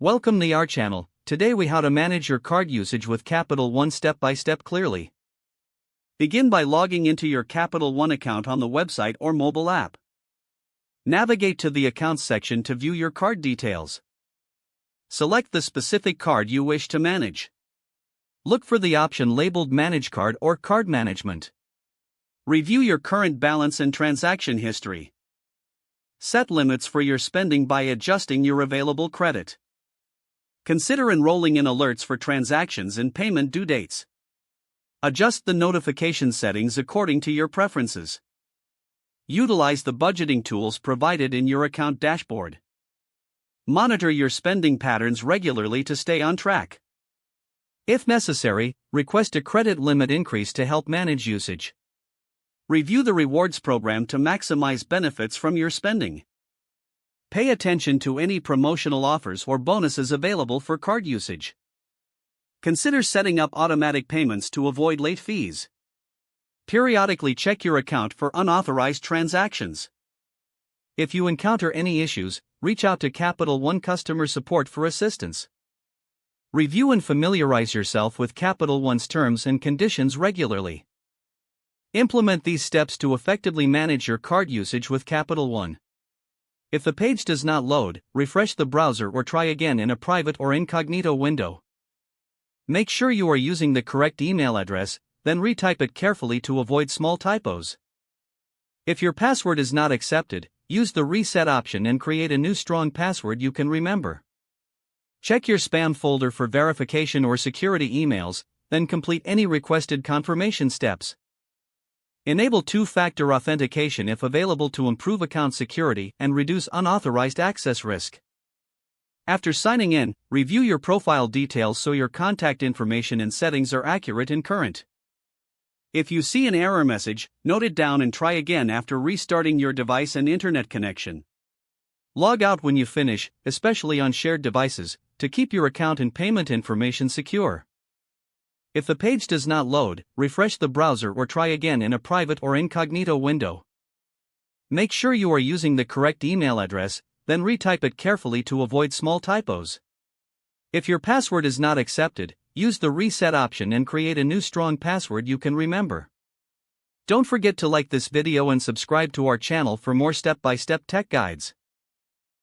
Welcome to our channel. Today we how to manage your card usage with Capital One step by step clearly. Begin by logging into your Capital One account on the website or mobile app. Navigate to the Accounts section to view your card details. Select the specific card you wish to manage. Look for the option labeled Manage Card or Card Management. Review your current balance and transaction history. Set limits for your spending by adjusting your available credit. Consider enrolling in alerts for transactions and payment due dates. Adjust the notification settings according to your preferences. Utilize the budgeting tools provided in your account dashboard. Monitor your spending patterns regularly to stay on track. If necessary, request a credit limit increase to help manage usage. Review the rewards program to maximize benefits from your spending. Pay attention to any promotional offers or bonuses available for card usage. Consider setting up automatic payments to avoid late fees. Periodically check your account for unauthorized transactions. If you encounter any issues, reach out to Capital One customer support for assistance. Review and familiarize yourself with Capital One's terms and conditions regularly. Implement these steps to effectively manage your card usage with Capital One. If the page does not load, refresh the browser or try again in a private or incognito window. Make sure you are using the correct email address, then retype it carefully to avoid small typos. If your password is not accepted, use the reset option and create a new strong password you can remember. Check your spam folder for verification or security emails, then complete any requested confirmation steps. Enable two-factor authentication if available to improve account security and reduce unauthorized access risk. After signing in, review your profile details so your contact information and settings are accurate and current. If you see an error message, note it down and try again after restarting your device and internet connection. Log out when you finish, especially on shared devices, to keep your account and payment information secure. If the page does not load, refresh the browser or try again in a private or incognito window. Make sure you are using the correct email address, then retype it carefully to avoid small typos. If your password is not accepted, use the reset option and create a new strong password you can remember. Don't forget to like this video and subscribe to our channel for more step-by-step tech guides.